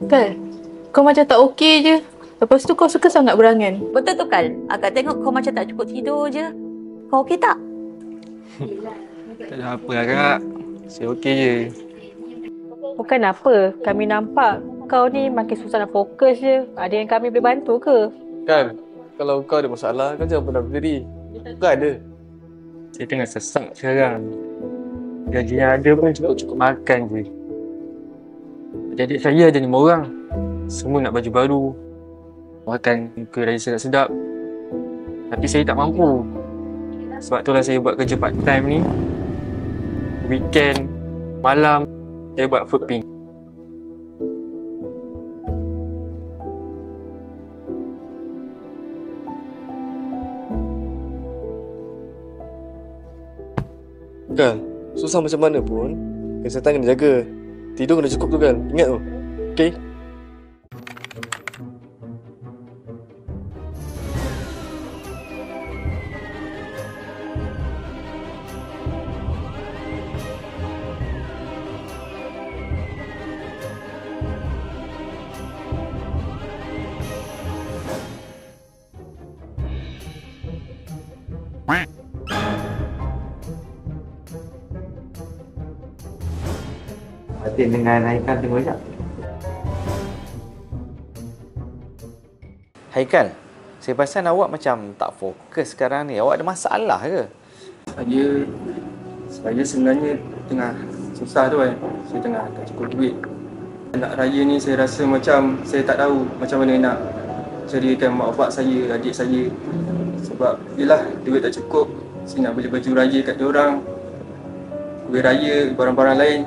Kal, kau macam tak okey je. Lepas tu kau suka sangat berangan. Betul tu Kal. Akak tengok kau macam tak cukup tidur je. Kau okey tak? Tak ada apa Kak. Saya okey je. Bukan apa, kami nampak kau ni makin susah nak fokus je. Ada yang kami boleh bantu ke? Kan, kalau kau ada masalah, kau jangan pernah berdiri. Bukan ada. Saya tengah sesak sekarang. Gaji yang ada pun cukup makan je. Adik saya ada 5 orang. Semua nak baju baru. Makan kuih raya sedap-sedap. Tapi saya tak mampu. Sebab itulah saya buat kerja part time ni. Weekend, malam, saya buat food pink. Kan, susah macam mana pun, kesihatan kena jaga. Tidur kena cukup tu kan, ingat tu. Okey? Fatin dengan Haikal tunggu sekejap. Haikal, saya perasan awak macam tak fokus sekarang ni. Awak ada masalah ke? Saya sebenarnya tengah susah tu kan. Saya tengah tak cukup duit. Nak raya ni saya rasa macam saya tak tahu macam mana nak ceriakan mak bapak saya, adik saya. Sebab yelah duit tak cukup. Saya nak beli baju raya kat diorang. Kuih raya, barang-barang lain.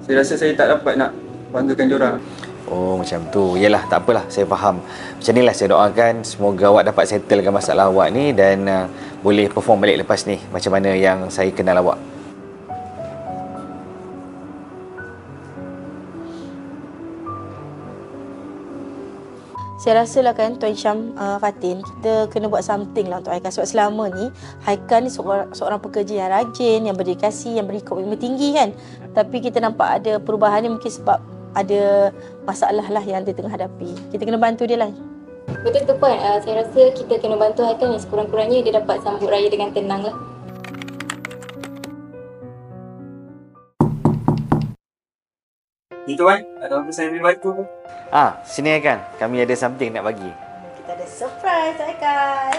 Saya rasa saya tak dapat nak banggakan diorang. Oh, macam tu. Yelah, tak apalah. Saya faham. Macam inilah saya doakan semoga awak dapat settlekan masalah awak ni dan boleh perform balik lepas ni macam mana yang saya kenal awak. Saya rasalah kan Tuan Syam, Fatin, kita kena buat something lah untuk Haikal. Sebab selama ni Haikal ni seorang pekerja yang rajin, yang berdedikasi, yang beri komitmen tinggi kan. Tapi kita nampak ada perubahan ni mungkin sebab ada masalah lah yang dia tengah hadapi. Kita kena bantu dia lah. Betul tu Puan, saya rasa kita kena bantu Haikal ni sekurang-kurangnya dia dapat sambut raya dengan tenang lah. Ni Tuan, ada apa saya boleh bantu ke? Sini Haikal. Kami ada something nak bagi. Kita ada surprise Haikal.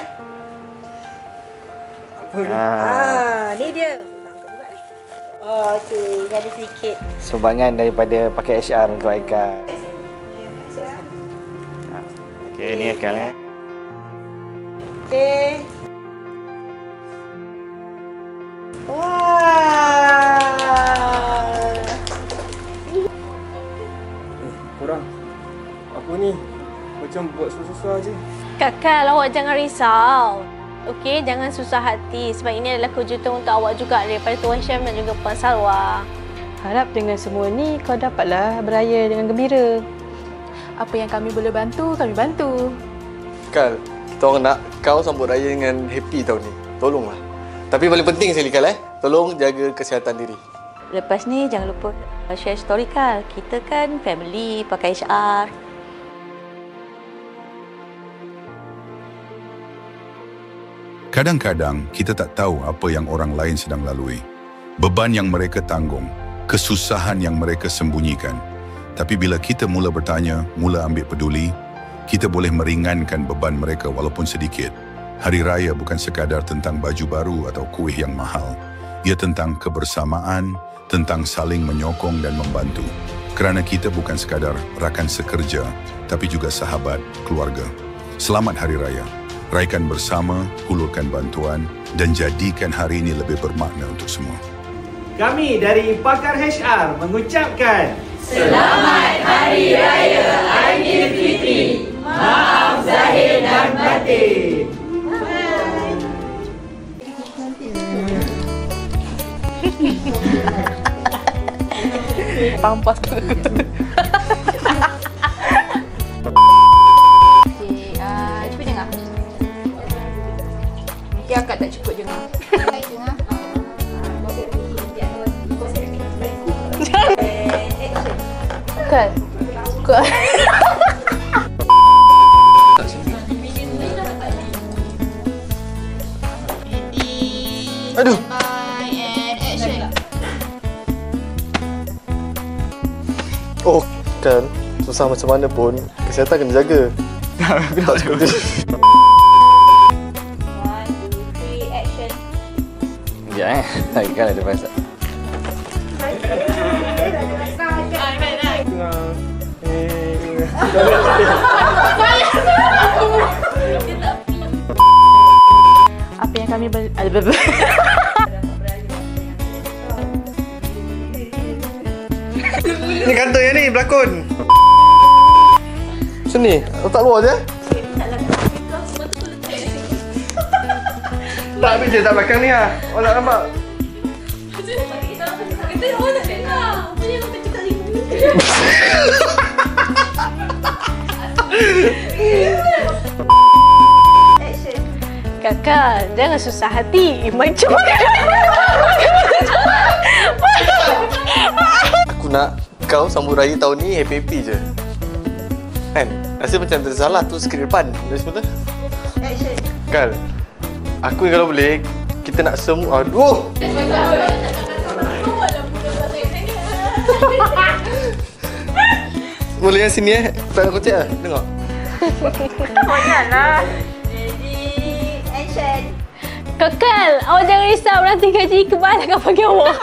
Apa ni? Ni dia. Oh, okey. Ni ada sedikit. Sumbangan daripada pakai HR untuk Haikal. Okey, ni Haikal Okey. Wah. Korang, apa ni? Macam buat susah-susah je. Kakak, awak jangan risau. Okey, jangan susah hati sebab ini adalah kejutan untuk awak juga daripada Tuan Syam dan juga Puan Salwa. Harap dengan semua ni kau dapatlah beraya dengan gembira. Apa yang kami boleh bantu, kami bantu. Kal, kita orang nak kau sambut raya dengan happy tahun ni. Tolonglah. Tapi paling penting sekali Kal, tolong jaga kesihatan diri. Lepas ni jangan lupa share story Kal. Kita kan family pakai HR. Kadang-kadang kita tak tahu apa yang orang lain sedang lalui. Beban yang mereka tanggung, kesusahan yang mereka sembunyikan. Tapi bila kita mula bertanya, mula ambil peduli, kita boleh meringankan beban mereka walaupun sedikit. Hari Raya bukan sekadar tentang baju baru atau kuih yang mahal. Ia tentang kebersamaan, tentang saling menyokong dan membantu. Kerana kita bukan sekadar rakan sekerja, tapi juga sahabat, keluarga. Selamat Hari Raya. Raikan bersama, hulurkan bantuan dan jadikan hari ini lebih bermakna untuk semua. Kami dari Pakar HR mengucapkan Selamat Hari Raya Aidilfitri. Maaf zahir dan batin. Pampas tu. Cuba dengar. Okay, akak tak cukup dengar. Kan? Kau Aduh. Oh, kan susah macam mana pun kesihatan kena jaga. Tak cukup tu. 1, 2, 3, action. Ya, kan ada pasal. Apa yang kami Ni kantor yang ni berlakon. Sini, letak luar je. Tak habis je tak belakang ni lah. Orang nak nampak. Kakak, jangan susah hati. Macam mana? Aku nak kau sambut raya tahun ni happy-happy je. Kan? Rasa macam tersalah tu skrip depan. Dari semua tu. Kan? Aku ni kalau boleh, kita nak semua... Aduh! Boleh yang sini tak nak kocek lah. Tengok. Janganlah. Ready, action. Kakak, awak jangan risau. Nanti gaji kebal akan bagi awak.